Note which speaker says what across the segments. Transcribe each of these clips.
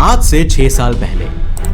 Speaker 1: आज से 6 साल पहले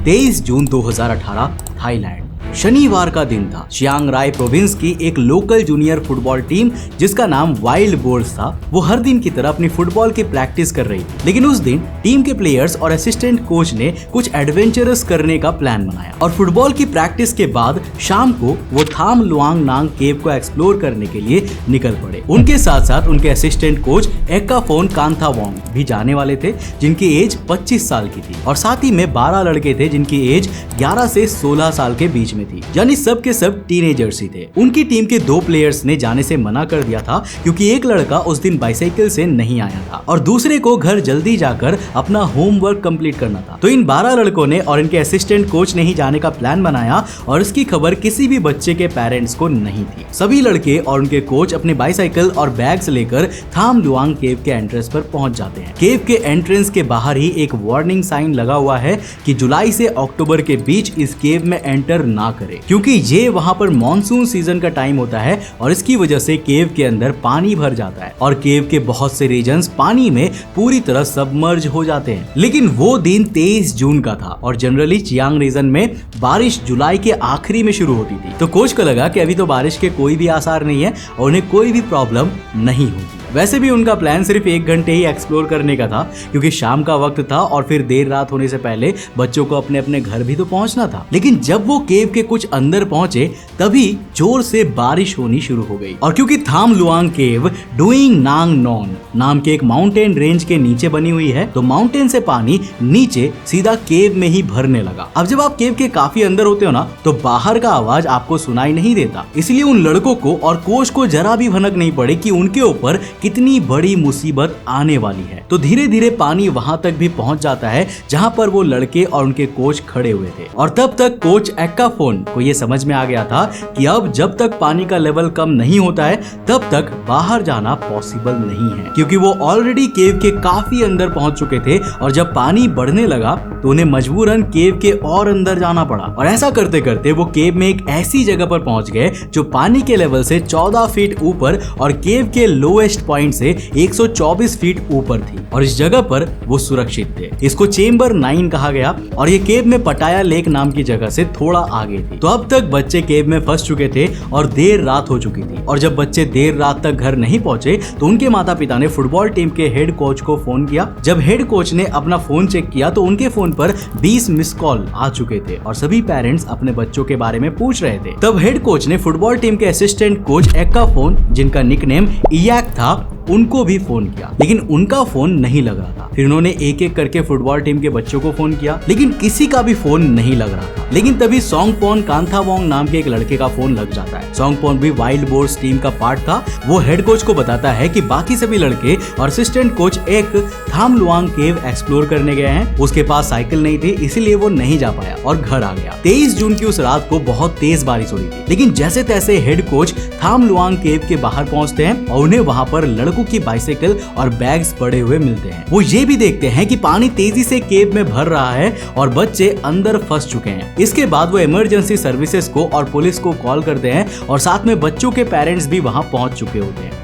Speaker 1: 23 जून 2018 थाईलैंड, शनिवार का दिन था। चियांग राय प्रोविंस की एक लोकल जूनियर फुटबॉल टीम जिसका नाम वाइल्ड बोर्स था, वो हर दिन की तरह अपनी फुटबॉल की प्रैक्टिस कर रही थी। लेकिन उस दिन टीम के प्लेयर्स और असिस्टेंट कोच ने कुछ एडवेंचरस करने का प्लान बनाया और फुटबॉल की प्रैक्टिस के बाद शाम को वो थाम लुआंग नांग केव को एक्सप्लोर करने के लिए निकल पड़े। उनके साथ साथ उनके असिस्टेंट कोच एक्काफोन कांथावोंग भी जाने वाले थे, जिनकी एज 25 साल की थी, और साथ ही में 12 लड़के थे जिनकी एज 11 से 16 साल के बीच में थी, यानी सब के सब टीनेजर्स ही थे। उनकी टीम के 2 प्लेयर्स ने जाने से मना कर दिया था क्योंकि एक लड़का उस दिन बाइसाइकिल से नहीं आया था और दूसरे को घर जल्दी जाकर अपना होमवर्क कंप्लीट करना था। तो इन 12 लड़कों ने और इनके असिस्टेंट कोच ने ही जाने का प्लान बनाया और इसकी खबर किसी भी बच्चे के पेरेंट्स को नहीं थी। सभी लड़के और उनके कोच अपने बाइसाइकिल और बैग्स लेकर थाम लुआंग केव के एंट्रेंस पर पहुंच जाते हैं। केव के एंट्रेंस के बाहर ही एक वार्निंग साइन लगा हुआ है कि जुलाई से अक्टूबर के बीच इस केव में एंटर ना करे, क्योंकि ये वहां पर मॉनसून सीजन का टाइम होता है और इसकी वजह से केव के अंदर पानी भर जाता है और केव के बहुत से रीजन्स पानी में पूरी तरह सबमर्ज हो जाते हैं। लेकिन वो दिन 23 जून का था और जनरली चियांग रीजन में बारिश जुलाई के आखिरी में शुरू होती थी, तो कोच को लगा कि अभी तो बारिश के कोई भी आसार नहीं है और उन्हें कोई भी प्रॉब्लम नहीं होगी। वैसे भी उनका प्लान सिर्फ 1 घंटे ही एक्सप्लोर करने का था, क्योंकि शाम का वक्त था और फिर देर रात होने से पहले बच्चों को अपने अपने घर भी तो पहुंचना था। लेकिन जब वो केव के कुछ अंदर पहुंचे तभी जोर से बारिश होनी शुरू हो गई, और क्योंकि थाम लुआंग केव डुइंग नांग नॉन नाम के एक माउंटेन रेंज के नीचे बनी हुई है, तो माउंटेन से पानी नीचे सीधा केव में ही भरने लगा। अब जब आप केव के काफी अंदर होते हो ना, तो बाहर का आवाज आपको सुनाई नहीं देता, इसलिए उन लड़कों को और कोच को जरा भी भनक नहीं पड़े कि उनके ऊपर कितनी बड़ी मुसीबत आने वाली है। तो धीरे धीरे पानी वहां तक भी पहुंच जाता है जहां पर वो लड़के और उनके कोच खड़े हुए थे, और तब तक कोच एक्काफोन को ये समझ में आ गया था कि अब जब तक पानी का लेवल कम नहीं होता है तब तक बाहर जाना पॉसिबल नहीं है, क्योंकि वो ऑलरेडी केव के काफी अंदर पहुंच चुके थे और जब पानी बढ़ने लगा तो उन्हें मजबूरन केव के और अंदर जाना पड़ा। और ऐसा करते करते वो केव में एक ऐसी जगह पर पहुंच गए जो पानी के लेवल से 14 फीट ऊपर और केव के लोएस्ट पॉइंट से 124 फीट ऊपर थी, और इस जगह पर वो सुरक्षित थे। इसको चेंबर 9 कहा गया और ये केव में पटाया लेक नाम की जगह से थोड़ा आगे थी। तो अब तक बच्चे केव में फंस चुके थे और देर रात हो चुकी थी, और जब बच्चे देर रात तक घर नहीं पहुंचे तो उनके माता पिता ने फुटबॉल टीम के हेड कोच को फोन किया। जब हेड कोच ने अपना फोन चेक किया तो उनके फोन पर 20 मिस कॉल आ चुके थे और सभी पेरेंट्स अपने बच्चों के बारे में पूछ रहे थे। तब हेड कोच ने फुटबॉल टीम के असिस्टेंट कोच एक्काफोन, जिनका निकनेम इयाक था, उनको भी फोन किया, लेकिन उनका फोन नहीं लग रहा था। फिर उन्होंने एक एक करके फुटबॉल टीम के बच्चों को फोन किया, लेकिन किसी का भी फोन नहीं लग रहा था। लेकिन तभी सोंगपोन कांथावोंग नाम के एक लड़के का फोन लग जाता है। सोंगपोन भी वाइल्ड बोर्स टीम का पार्ट था। वो हेड कोच को बताता है कि बाकी सभी लड़के और असिस्टेंट कोच एक थाम लुआंग केव एक्सप्लोर करने गए हैं, उसके पास साइकिल नहीं थी इसलिए वो नहीं जा पाया और घर आ गया। 23 जून की उस रात को बहुत तेज बारिश हो रही थी, लेकिन जैसे तैसे हेड कोच थाम लुआंग केव के बाहर पहुंचते हैं और उन्हें वहां पर लड़कों की बाइसाइकिल और बैग्स पड़े हुए मिलते हैं। वो ये भी देखते हैं कि पानी तेजी से केव में भर रहा है और बच्चे अंदर फंस चुके हैं। इसके बाद वो इमरजेंसी सर्विसेज को और पुलिस को कॉल करते हैं और साथ में बच्चों के पेरेंट्स भी वहां पहुंच चुके होते हैं।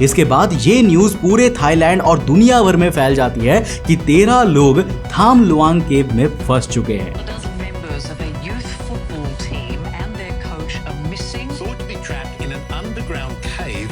Speaker 1: इसके बाद ये न्यूज पूरे थाईलैंड और दुनिया भर में फैल जाती है कि 13 लोग थाम लुआंग केव में फंस चुके हैं।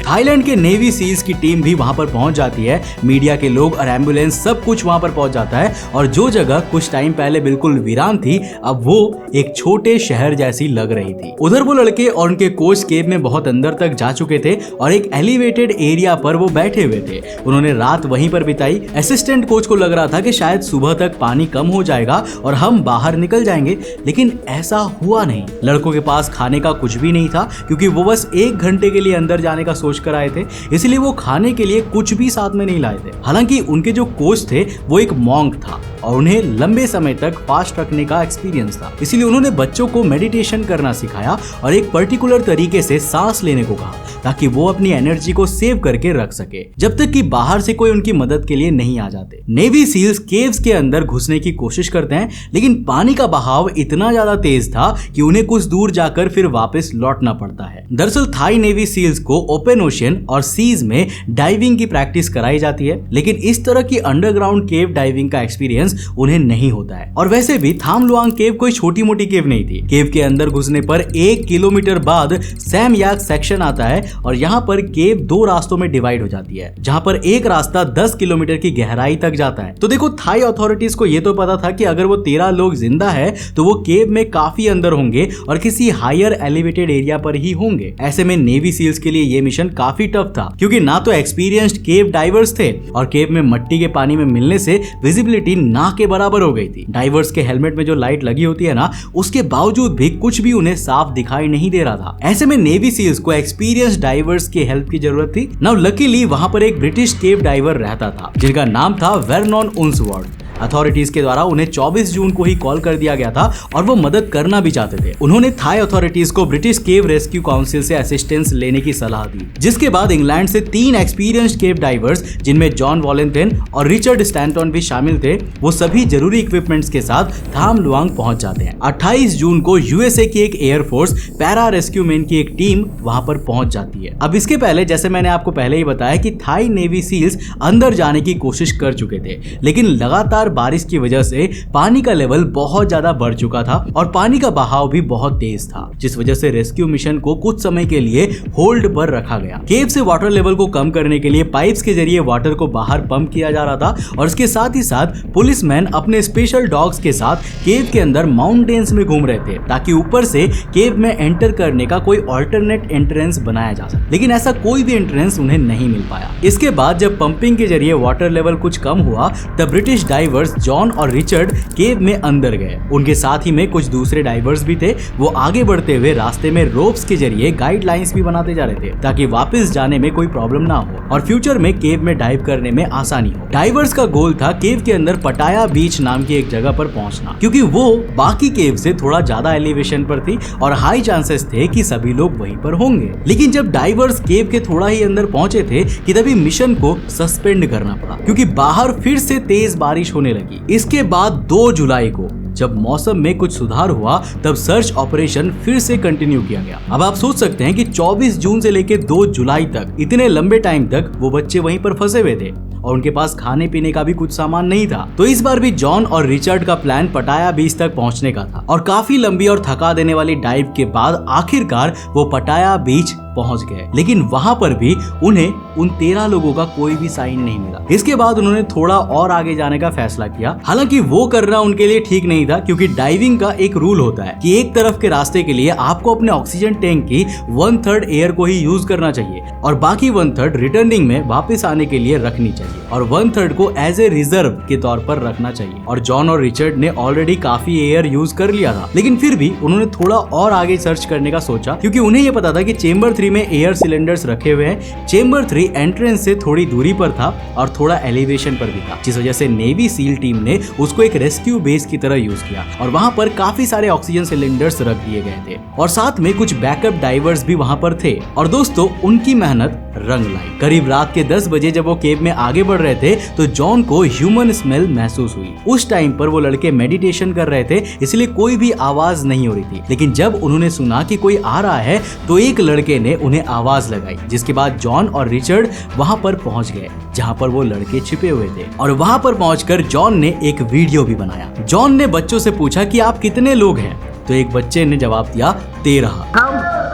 Speaker 1: थाईलैंड के नेवी सील्स की टीम भी वहां पर पहुंच जाती है। मीडिया के लोग और एम्बुलेंस सब कुछ वहां पर पहुंच जाता है और जो जगह कुछ टाइम पहले बिल्कुल वीरान थी अब वो एक छोटे शहर जैसी लग रही थी। उधर वो लड़के और उनके कोच केव में बहुत अंदर तक जा चुके थे और एक एलिवेटेड एरिया पर वो बैठे हुए थे। उन्होंने रात वहीं पर बिताई। असिस्टेंट कोच को लग रहा था कि शायद सुबह तक पानी कम हो जाएगा और हम बाहर निकल जाएंगे, लेकिन ऐसा हुआ नहीं। लड़कों के पास खाने का कुछ भी नहीं था क्योंकि वो बस 1 घंटे के लिए अंदर जाने का सोच कर आए थे, इसलिए वो खाने के लिए कुछ भी साथ में नहीं लाए थे। हालांकि उनके जो कोच थे वो एक मॉन्क था और उन्हें लंबे समय तक फास्ट रखने का एक्सपीरियंस था, इसलिए उन्होंने बच्चों को मेडिटेशन करना सिखाया और एक पर्टिकुलर तरीके से सांस लेने को कहा ताकि वो अपनी एनर्जी को सेव करके रख सके जब तक कि बाहर से कोई उनकी मदद के लिए नहीं आ जाते। नेवी सील्स केव्स के अंदर घुसने की कोशिश करते हैं, लेकिन पानी का बहाव इतना ज्यादा तेज था कि उन्हें कुछ दूर जाकर फिर वापस लौटना पड़ता है। दरअसल थाई नेवी सील्स को ओपन ओशन और सीज में डाइविंग की प्रैक्टिस कराई जाती है, लेकिन इस तरह की अंडरग्राउंड केव डाइविंग का एक्सपीरियंस उन्हें नहीं होता है। और वैसे भी थाम लुआंग केव कोई छोटी मोटी केव नहीं थी। केव के अंदर घुसने पर 1 किलोमीटर बाद सैम याक सेक्शन आता है और यहाँ पर केव 2 रास्तों में डिवाइड हो जाती है, जहाँ पर एक रास्ता 10 किलोमीटर की गहराई तक जाता है। तो देखो, थाई अथॉरिटीज को ये तो पता था कि अगर वो 13 लोग जिंदा है तो वो केव में काफी अंदर होंगे और किसी हायर एलिवेटेड एरिया पर ही होंगे। ऐसे में नेवी सील्स के लिए ये मिशन काफी टफ था, क्योंकि ना तो एक्सपीरियंस्ड केव डाइवर्स थे और केव में मट्टी के पानी में मिलने से विजिबिलिटी ना के बराबर हो गई थी। डाइवर्स के हेलमेट में जो लाइट लगी होती है ना, उसके बावजूद भी कुछ भी उन्हें साफ दिखाई नहीं दे रहा था। ऐसे में नेवी सील्स को एक्सपीरियंस्ड डाइवर्स की हेल्प की जरूरत थी। नाउ लकीली वहां पर एक ब्रिटिश केव डाइवर रहता था जिनका नाम था वर्नॉन उन्सवर्थ। अथॉरिटीज के द्वारा उन्हें 24 जून को ही कॉल कर दिया गया था और वो मदद करना भी चाहते थे। उन्होंने थाई अथॉरिटीज को ब्रिटिश केव रेस्क्यू काउंसिल से असिस्टेंस लेने की सलाह दी, जिसके बाद इंग्लैंड से 3 एक्सपीरियंस्ड केव डाइवर्स, जिनमें जॉन वॉलेंटेन और रिचर्ड स्टैंटन भी शामिल थे, वो सभी जरूरी इक्विपमेंट्स के साथ थाम लुआंग पहुंच जाते हैं। 28 जून को यूएसए की एक एयरफोर्स पैरा रेस्क्यू मैन की एक टीम वहां पर पहुंच जाती है। अब इसके पहले, जैसे मैंने आपको पहले ही बताया कि थाई नेवी सील्स अंदर जाने की कोशिश कर चुके थे, लेकिन लगातार बारिश की वजह से पानी का लेवल बहुत ज्यादा बढ़ चुका था और पानी का बहाव भी बहुत तेज था, जिस वजह से रेस्क्यू मिशन को कुछ समय के लिए होल्ड पर रखा गया। केव से वाटर लेवल को कम करने के लिए पाइप्स के जरिए वाटर को बाहर पंप किया जा रहा था और इसके साथ ही साथ पुलिसमैन अपने स्पेशल डॉग्स के साथ केव के अंदर माउंटेन्स में घूम रहे थे, ताकि ऊपर से केव में एंटर करने का कोई ऑल्टरनेट एंट्रेंस बनाया जा सके, लेकिन ऐसा कोई भी एंट्रेंस उन्हें नहीं मिल पाया। इसके बाद जब पंपिंग के जरिए वाटर लेवल कुछ कम हुआ, तब ब्रिटिश डाइवर्स जॉन और रिचर्ड केव में अंदर गए। उनके साथ ही में कुछ दूसरे डाइवर्स भी थे। वो आगे बढ़ते हुए रास्ते में रोप्स के जरिए गाइडलाइंस भी बनाते जा रहे थे, ताकि वापस जाने में कोई प्रॉब्लम ना हो और फ्यूचर में केव में डाइव करने में आसानी हो। डाइवर्स का गोल था केव के अंदर पटाया बीच नाम की एक जगह पर पहुंचना, क्योंकि वो बाकी केव से थोड़ा ज्यादा एलिवेशन पर थी और हाई चांसेस थे कि सभी लोग वहीं पर होंगे। लेकिन जब डाइवर्स केव के थोड़ा ही अंदर पहुंचे थे कि तभी मिशन को सस्पेंड करना पड़ा, क्योंकि बाहर फिर से तेज बारिश होने लगी। इसके बाद 2 जुलाई को जब मौसम में कुछ सुधार हुआ, तब सर्च ऑपरेशन फिर से कंटिन्यू किया गया। अब आप सोच सकते हैं कि 24 जून से लेकर 2 जुलाई तक, इतने लंबे टाइम तक वो बच्चे वहीं पर फंसे हुए थे और उनके पास खाने पीने का भी कुछ सामान नहीं था। तो इस बार भी जॉन और रिचर्ड का प्लान पटाया बीच तक पहुंचने का था और काफी लंबी और थका देने वाली डाइव के बाद आखिरकार वो पटाया बीच पहुंच गए। लेकिन वहां पर भी उन्हें उन 13 लोगों का कोई भी साइन नहीं मिला। इसके बाद उन्होंने थोड़ा और आगे जाने का फैसला किया। हालांकि वो करना उनके लिए ठीक नहीं था, क्योंकि डाइविंग का एक रूल होता है कि एक तरफ के रास्ते के लिए आपको अपने ऑक्सीजन टैंक की 1/3 एयर को ही यूज करना चाहिए और बाकी 1/3 रिटर्निंग में वापस आने के लिए रखनी चाहिए और 1/3 को एज ए रिजर्व के तौर पर रखना चाहिए। और जॉन और रिचर्ड ने ऑलरेडी काफी एयर यूज कर लिया था, लेकिन फिर भी उन्होंने थोड़ा और आगे सर्च करने का सोचा, क्योंकि उन्हें यह पता था कि चेंबर 3 में एयर सिलेंडर्स रखे हुए हैं। चेंबर 3 एंट्रेंस से थोड़ी दूरी पर था और थोड़ा एलिवेशन पर भी था, जिस वजह से नेवी सील टीम ने उसको एक रेस्क्यू बेस की तरह यूज किया और वहां पर काफी सारे ऑक्सीजन सिलेंडर्स रख दिए गए थे और साथ में कुछ बैकअप डाइवर्स भी वहां पर थे। और दोस्तों, उनकी मेहनत रंग लाई। करीब रात के 10 बजे जब वो केव में आगे बढ़ रहे थे, तो जॉन को ह्यूमन स्मेल महसूस हुई। उस टाइम पर वो लड़के मेडिटेशन कर रहे थे, इसलिए कोई भी आवाज नहीं हो रही थी। लेकिन जब उन्होंने सुना कि कोई आ रहा है, तो एक लड़के ने उन्हें आवाज लगाई, जिसके बाद जॉन और रिचर्ड वहां पर पहुंच गए जहां पर वो लड़के छिपे हुए थे। और वहां पर पहुंचकर जॉन ने एक वीडियो भी बनाया। जॉन ने बच्चों से पूछा कि आप कितने लोग हैं, तो एक बच्चे ने जवाब दिया 13।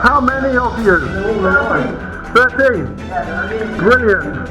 Speaker 2: How many of you? 13. Brilliant.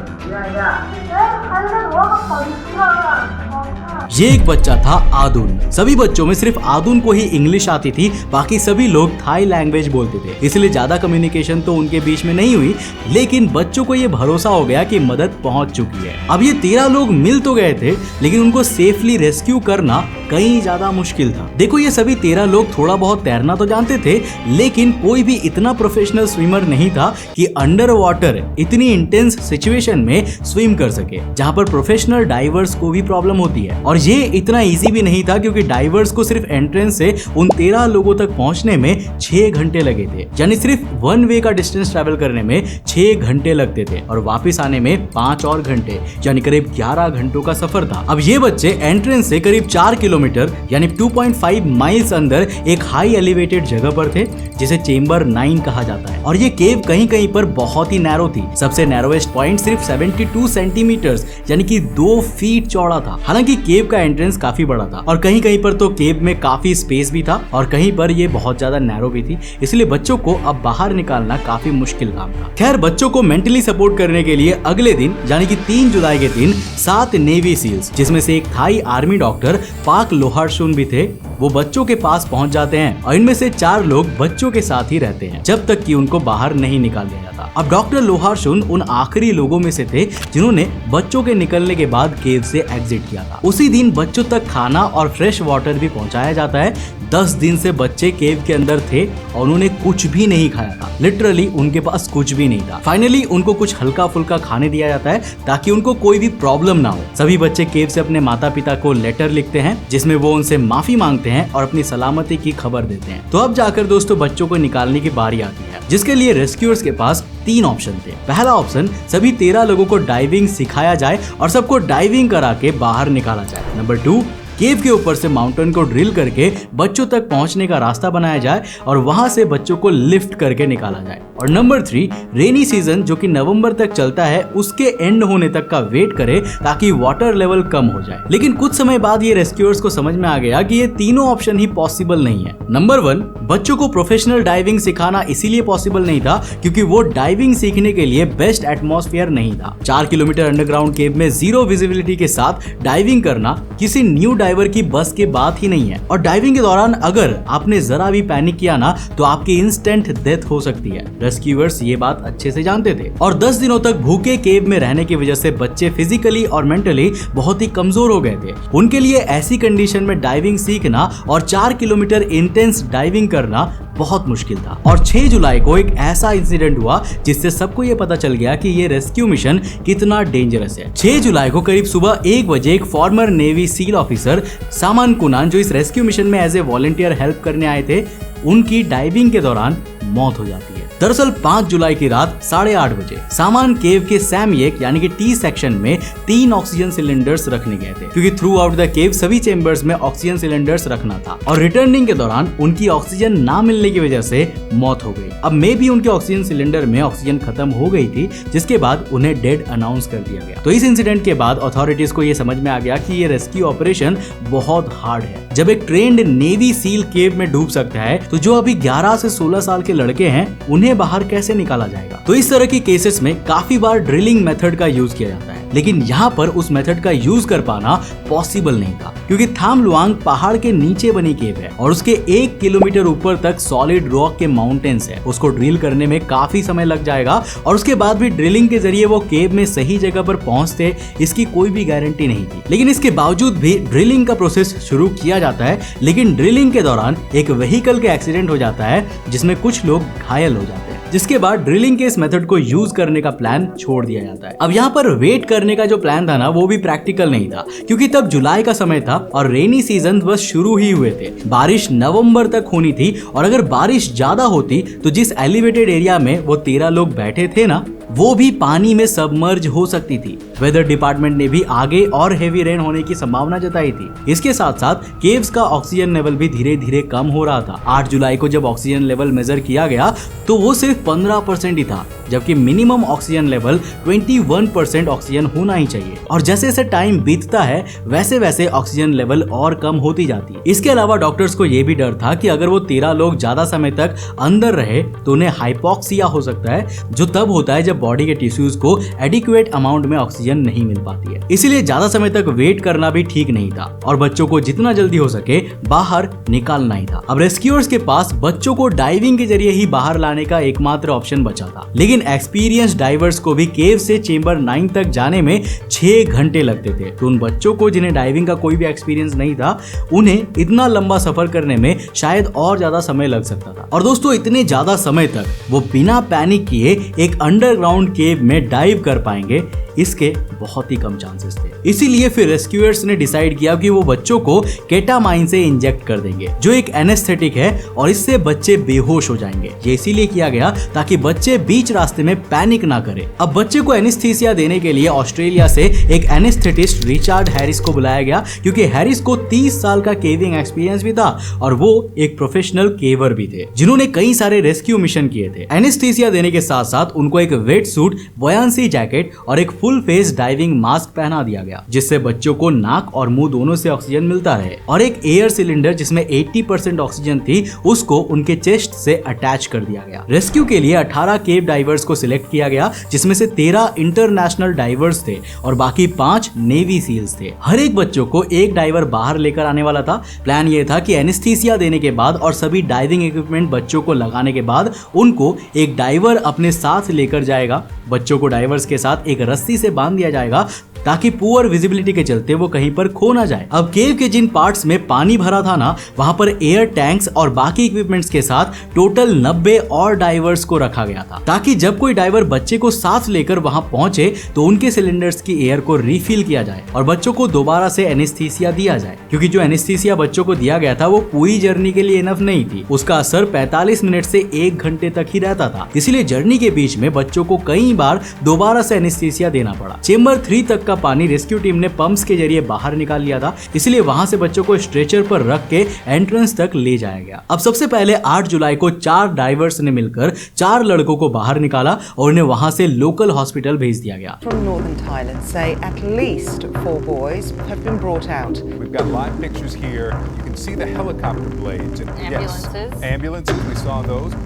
Speaker 1: ये एक बच्चा था आदुन। सभी बच्चों में सिर्फ आदुन को ही इंग्लिश आती थी, बाकी सभी लोग थाई लैंग्वेज बोलते थे, इसलिए ज्यादा कम्युनिकेशन तो उनके बीच में नहीं हुई। लेकिन बच्चों को ये भरोसा हो गया कि मदद पहुंच चुकी है। अब ये 13 लोग मिल तो गए थे, लेकिन उनको सेफली रेस्क्यू करना कहीं ज्यादा मुश्किल था। देखो, ये सभी 13 लोग थोड़ा बहुत तैरना तो जानते थे, लेकिन कोई भी इतना प्रोफेशनल स्विमर नहीं था कि अंडर वाटर इतनी इंटेंस सिचुएशन में स्विम कर सके, जहां पर प्रोफेशनल डाइवर्स को भी प्रॉब्लम होती है। होती है। और ये इतना इजी भी नहीं था क्योंकि डाइवर्स को सिर्फ एंट्रेंस से उन 13 लोगों तक पहुंचने में 6 घंटे लगे थे, यानी सिर्फ वन वे का डिस्टेंस ट्रैवल करने में 6 घंटे लगते थे और वापस आने में 5 और घंटे, यानी करीब 11 घंटों का सफर था। अब ये बच्चे एंट्रेंस से करीब 4 किलोमीटर यानी 2.5 माइल्स अंदर एक हाई एलिवेटेड जगह पर थे जिसे चेंबर 9 कहा जाता है। और ये केव कहीं कहीं पर बहुत ही नैरो थी। सबसे नैरोवेस्ट पॉइंट सिर्फ 72 सेंटीमीटर्स यानी कि 2 फीट चौड़ा था। हालांकि केव का एंट्रेंस काफी बड़ा था और कहीं कहीं पर तो केव में काफी स्पेस भी था और कहीं पर ये बहुत ज्यादा नैरो भी थी, इसलिए बच्चों को अब बाहर निकालना काफी मुश्किल काम था। खैर, बच्चों को मेंटली सपोर्ट करने के लिए अगले दिन यानी कि 3 जुलाई के दिन 7 नेवी सील्स, जिसमें से एक थाई आर्मी डॉक्टर पाक लोहारशुन भी थे, वो बच्चों के पास पहुंच जाते हैं और इनमें से 4 लोग बच्चों के साथ ही रहते हैं जब तक कि उनको बाहर नहीं निकाल दिया जाता। अब डॉक्टर लोहारशुन उन आखिरी लोगों में से थे जिन्होंने बच्चों के निकलने के बाद केव से एग्जिट किया था। उसी दिन बच्चों तक खाना और फ्रेश वाटर भी पहुंचाया जाता है। 10 दिन से बच्चे केव के अंदर थे और उन्होंने कुछ भी नहीं खाया था। लिटरली उनके पास कुछ भी नहीं था। फाइनली उनको कुछ हल्का फुल्का खाने दिया जाता है ताकि उनको कोई भी प्रॉब्लम ना हो। सभी बच्चे केव से अपने माता पिता को लेटर लिखते हैं जिसमें वो उनसे माफी मांगते हैं और अपनी सलामती की खबर देते हैं। तो अब जाकर दोस्तों बच्चों को निकालने की बारी आती है, जिसके लिए रेस्क्यूअर्स के पास 3 ऑप्शन थे। पहला ऑप्शन, सभी 13 लोगों को डाइविंग सिखाया जाए और सबको डाइविंग करा के बाहर निकाला जाए। नंबर 2, केव के ऊपर से माउंटेन को ड्रिल करके बच्चों तक पहुंचने का रास्ता बनाया जाए और वहां से बच्चों को लिफ्ट करके निकाला जाए। और नंबर 3, रेनी सीजन जो कि नवंबर तक चलता है उसके एंड होने तक का वेट करे ताकि वाटर लेवल कम हो जाए। लेकिन कुछ समय बाद ये रेस्क्यूअर्स को समझ में आ गया कि ये तीनों ऑप्शन ही पॉसिबल नहीं है। नंबर 1, बच्चों को प्रोफेशनल डाइविंग सिखाना इसीलिए पॉसिबल नहीं था क्योंकि वो डाइविंग सीखने के लिए बेस्ट एटमॉस्फेयर नहीं था। 4 किलोमीटर अंडरग्राउंड केव में 0 विजिबिलिटी के साथ डाइविंग करना किसी न्यू डाइवर की बस की बात ही नहीं है। और डाइविंग के दौरान अगर आपने जरा भी पैनिक किया ना तो आपकी इंस्टेंट डेथ हो सकती है। रेस्क्यूअर्स ये बात अच्छे से जानते थे और 10 दिनों तक भूखे केव में रहने की वजह से बच्चे फिजिकली और मेंटली बहुत ही कमजोर हो गए थे। उनके लिए ऐसी कंडीशन में डाइविंग सीखना और 4 किलोमीटर इंटेंस डाइविंग करना बहुत मुश्किल था। और 6 जुलाई को एक ऐसा इंसिडेंट हुआ जिससे सबको ये पता चल गया कि ये रेस्क्यू मिशन कितना डेंजरस है। 6 जुलाई को करीब सुबह 1 बजे एक फॉर्मर नेवी सील ऑफिसर सामान कुनान, जो इस रेस्क्यू मिशन में एज ए वॉलंटियर हेल्प करने आए थे, उनकी डाइविंग के दौरान मौत हो जाती है। दरअसल 5 जुलाई की रात 8:30 बजे सामान केव के सैमयेक यानी कि टी सेक्शन में 3 ऑक्सीजन सिलेंडर्स रखने गए थे क्योंकि थ्रू आउट द केव सभी चेंबर्स में ऑक्सीजन सिलेंडर्स रखना था। और रिटर्निंग के दौरान उनकी ऑक्सीजन ना मिलने की वजह से मौत हो गई। अब मे भी उनके ऑक्सीजन सिलेंडर में ऑक्सीजन खत्म हो गई थी, जिसके बाद उन्हें डेड अनाउंस कर दिया गया। तो इस इंसिडेंट के बाद अथॉरिटीज को यह समझ में आ गया कि ये रेस्क्यू ऑपरेशन बहुत हार्ड है। जब एक ट्रेंड नेवी सील केव में डूब सकता है तो जो अभी 11 से 16 साल के लड़के हैं उन्हें बाहर कैसे निकाला जाएगा। तो इस तरह की केसेस में काफी बार ड्रिलिंग मेथड का यूज किया जाता है, लेकिन यहाँ पर उस मेथड का यूज कर पाना पॉसिबल नहीं था क्योंकि थाम लुआंग पहाड़ के नीचे बनी केव है और उसके 1 किलोमीटर ऊपर तक सॉलिड रॉक के माउंटेन्स है। उसको ड्रिल करने में काफी समय लग जाएगा और उसके बाद भी ड्रिलिंग के जरिए वो केव में सही जगह पर पहुंचते इसकी कोई भी गारंटी नहीं थी। लेकिन इसके बावजूद भी ड्रिलिंग का प्रोसेस शुरू किया जाता है, लेकिन ड्रिलिंग के दौरान एक व्हीकल के एक्सीडेंट हो जाता है जिसमें कुछ लोग घायल हो जाते हैं, जिसके बाद ड्रिलिंग के इस मेथड को यूज करने का प्लान छोड़ दिया जाता है। अब यहाँ पर वेट करने का जो प्लान था ना वो भी प्रैक्टिकल नहीं था क्योंकि तब जुलाई का समय था और रेनी सीजन बस शुरू ही हुए थे। बारिश नवंबर तक होनी थी और अगर बारिश ज्यादा होती तो जिस एलिवेटेड एरिया में वो 13 लोग बैठे थे ना वो भी पानी में सबमर्ज हो सकती थी। वेदर डिपार्टमेंट ने भी आगे और हेवी रेन होने की संभावना जताई थी। इसके साथ साथ केव्स का ऑक्सीजन लेवल भी धीरे धीरे कम हो रहा था। 8 जुलाई को जब ऑक्सीजन लेवल मेजर किया गया तो वो सिर्फ 15% ही था, जबकि मिनिमम ऑक्सीजन लेवल 21% ऑक्सीजन होना ही चाहिए। और जैसे जैसे टाइम बीतता है वैसे वैसे ऑक्सीजन लेवल और कम होती जाती है। इसके अलावा डॉक्टर्स को यह भी डर था कि अगर वो 13 लोग ज्यादा समय तक अंदर रहे तो उन्हें हाइपोक्सिया हो सकता है, जो तब होता है जब बॉडी के टिश्यूज को एडिक्वेट अमाउंट में ऑक्सीजन नहीं मिल पाती है। इसीलिए ज्यादा समय तक वेट करना भी ठीक नहीं था और बच्चों को जितना जल्दी हो सके बाहर निकालना ही था। अब रेस्क्यूअर्स के पास बच्चों को डाइविंग के जरिए ही बाहर लाने का एकमात्र ऑप्शन बचा था, लेकिन एक्सपीरियंस डाइवर्स को भी केव से चेंबर 9 तक जाने में 6 घंटे लगते थे। तो उन बच्चों को जिन्हें डाइविंग का कोई भी एक्सपीरियंस नहीं था उन्हें इतना लंबा सफर करने में शायद और ज्यादा समय लग सकता था। और दोस्तों इतने ज्यादा समय तक वो बिना पैनिक किए एक अंडरग्राउंड केव में डाइव कर पाएंगे, इसके बहुत ही कम चांसेस थे। इसीलिए फिर रेस्क्यूअर्स ने डिसाइड किया कि वो बच्चों को केटामाइन से इंजेक्ट कर देंगे, जो एक एनेस्थेटिक है और इससे बच्चे बेहोश हो जाएंगे। ये इसीलिए किया गया ताकि बच्चे बीच रास्ते में पैनिक ना करें। अब बच्चे को एनेस्थीसिया देने के लिए ऑस्ट्रेलिया से एक एनेस्थेटिस्ट रिचर्ड हैरिस को बुलाया गया, क्योंकि हैरिस को 30 साल का केविंग एक्सपीरियंस भी था और वो एक प्रोफेशनल केवर भी थे, जिन्होंने कई सारे रेस्क्यू मिशन किए थे। एनेस्थीसिया देने के साथ साथ उनको एक वेट सूट, बॉयंसी जैकेट और एक फुल फेस डाइविंग मास्क पहना दिया गया, जिससे बच्चों को नाक और मुंह दोनों से ऑक्सीजन मिलता रहे, और एक एयर सिलेंडर जिसमें 80% ऑक्सीजन थी उसको उनके चेस्ट से अटैच कर दिया गया। रेस्क्यू के लिए 18 केव डाइवर्स को सिलेक्ट किया गया, जिसमें से 13 इंटरनेशनल डाइवर्स थे और बाकी 5 नेवी सील्स थे। हर एक बच्चों को एक डाइवर बाहर लेकर आने वाला था। प्लान ये था कि एनेस्थीसिया देने के बाद और सभी डाइविंग इक्विपमेंट बच्चों को लगाने के बाद उनको एक डाइवर अपने साथ लेकर जाएगा। बच्चों को डाइवर्स के साथ एक रस्सी से बांध दिया जाएगा ताकि पुअर विजिबिलिटी के चलते वो कहीं पर खो ना जाए। अब केव के जिन पार्ट्स में पानी भरा था ना, वहां पर एयर टैंक्स और बाकी इक्विपमेंट्स के साथ टोटल 90 और डाइवर्स को रखा गया था, ताकि जब कोई डाइवर बच्चे को साथ लेकर वहां पहुंचे तो उनके सिलेंडर्स की एयर को रिफिल किया जाए और बच्चों को दोबारा से एनेस्थीसिया दिया जाए, क्योंकि जो एनेस्थीसिया बच्चों को दिया गया था वो पूरी जर्नी के लिए इनफ नहीं थी। उसका असर 45 मिनट से 1 घंटे तक ही रहता था, इसलिए जर्नी के बीच में बच्चों को कई बार दोबारा से एनेस्थीसिया देना पड़ा। चेंबर 3 तक का पानी रेस्क्यू टीम ने पंप्स के जरिए बाहर निकाल लिया था, इसलिए वहां से बच्चों को स्ट्रेचर पर रख के एंट्रेंस तक ले जाया गया। अब सबसे पहले 8 जुलाई को 4 डाइवर्स ने मिलकर 4 लड़कों को बाहर निकाला और उन्हें वहां से लोकल हॉस्पिटल भेज दिया गया।
Speaker 3: From northern Thailand say at least 4 boys have been brought out.
Speaker 4: We've got live pictures here. You can see the helicopter blades and
Speaker 5: Ambulances.
Speaker 4: yes, ambulances. We saw those.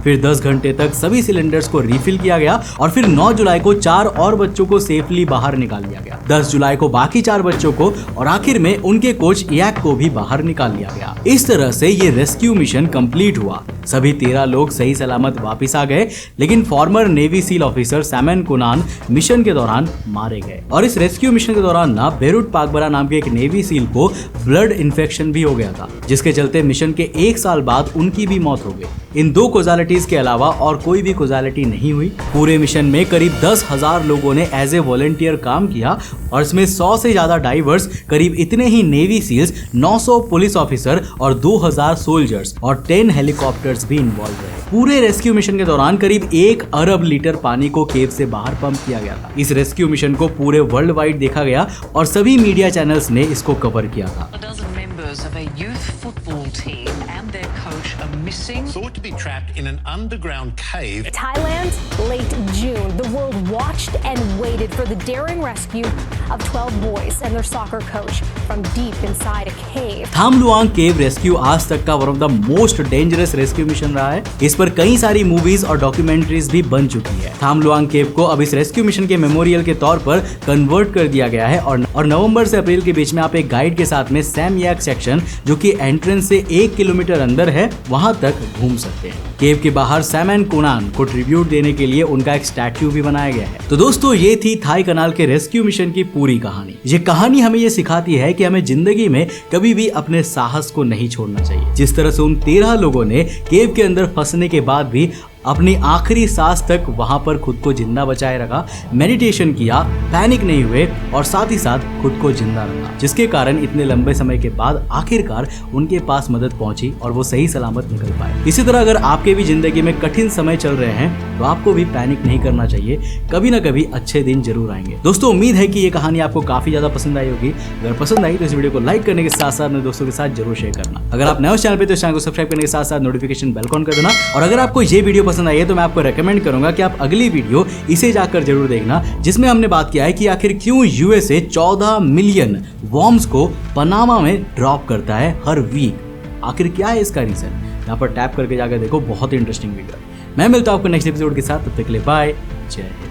Speaker 1: फिर 10 घंटे तक सभी cylinders को refill किया गया और फिर 9 जुलाई को 4 और बच्चों को सेफली बाहर निकाल लिया गया। 10 जुलाई को बाकी 4 बच्चों को और आखिर में उनके कोच याक को भी बाहर निकाल लिया गया। इस तरह से ये रेस्क्यू मिशन कंप्लीट हुआ। सभी 13 लोग सही सलामत वापस आ गए, लेकिन farmer navy seal officer Simon Connon mission के दौरान मारे गए। और इस रेस्क्यू मिशन के दौरान ना बेरुट पाकबरा नाम के एक नेवी सील को ब्लड इन्फेक्शन भी हो गया था, जिसके चलते मिशन के 1 साल बाद उनकी भी मौत हो गई। इन 2 कोजालिटीज के अलावा और कोई भी कोजालिटी नहीं हुई। पूरे मिशन में करीब 10,000 लोगों ने एज ए वॉलंटियर काम किया और इसमें 100 से ज्यादा डाइवर्स, करीब इतने ही नेवी सील्स, 900 पुलिस ऑफिसर और 2000 सोल्जर्स और 10 हेलीकॉप्टर्स भी इन्वॉल्व रहे। पूरे रेस्क्यू मिशन के दौरान करीब 1 अरब लीटर पानी को केव से बाहर पंप किया गया था। इस रेस्क्यू मिशन को पूरे वर्ल्ड वाइड देखा गया और सभी मीडिया चैनल्स ने इसको कवर किया था।
Speaker 6: A dozen members of a youth football team and their coach are missing.
Speaker 7: Thought to be trapped in an underground cave.
Speaker 5: Thailand, late June, the world watched and waited for the daring rescue of 12 boys and their soccer coach from deep inside a cave.
Speaker 1: थाम Luong केव rescue आज तक का one of the most dangerous rescue mission रहा है। इस पर कई सारी मूवीज और डॉक्यूमेंट्रीज भी बन चुकी है। थाम लुआंग केव को अब इस रेस्क्यू मिशन के मेमोरियल के तौर पर कन्वर्ट कर दिया गया है और नवंबर से अप्रैल के बीच में आप एक गाइड के साथ में सैम याक सेक्शन, जो कि एंट्रेंस से 1 किलोमीटर अंदर है, वहां तक घूम सकते हैं। केव के बाहर सैमन कोनान को ट्रिब्यूट देने के लिए उनका एक स्टैच्यू भी बनाया गया है। तो दोस्तों, ये थी थाई कनाल के रेस्क्यू मिशन की पूरी कहानी। ये कहानी हमें ये सिखाती है कि हमें जिंदगी में कभी भी अपने साहस को नहीं छोड़ना चाहिए। जिस तरह से उन 13 लोगों ने केव के अंदर फंसने के बाद भी अपनी आखिरी सांस तक वहां पर खुद को जिंदा बचाए रखा, मेडिटेशन किया, पैनिक नहीं हुए और साथ ही साथ खुद को जिंदा रखा, जिसके कारण इतने लंबे समय के बाद आखिरकार उनके पास मदद पहुंची और वो सही सलामत निकल पाए। इसी तरह अगर आपके भी जिंदगी में कठिन समय चल रहे हैं तो आपको भी पैनिक नहीं करना चाहिए। कभी ना कभी अच्छे दिन जरूर आएंगे। दोस्तों, उम्मीद है कि ये कहानी आपको काफी ज्यादा पसंद आई होगी। अगर पसंद आई तो इस वीडियो को लाइक करने के साथ साथ अपने दोस्तों के साथ जरूर शेयर करना। अगर आप नए चैनल पे तो इस चैनल को सब्सक्राइब करने के साथ साथ नोटिफिकेशन बेल ऑन कर देना। और अगर आपको ये वीडियो पसंद आई है तो मैं आपको रेकमेंड करूंगा कि आप अगली वीडियो इसे जाकर जरूर देखना, जिसमें हमने बात किया है कि आखिर क्यों यूएसए 14 मिलियन वॉर्म्स को पनामा में ड्रॉप करता है हर वीक। आखिर क्या है इसका रीजन? यहाँ पर टैप करके जाकर देखो, बहुत ही इंटरेस्टिंग वीडियो। मैं मिलता हूं आपको नेक्स्ट एपिसोड के साथ। तब तक के लिए बाय, जय हिंद।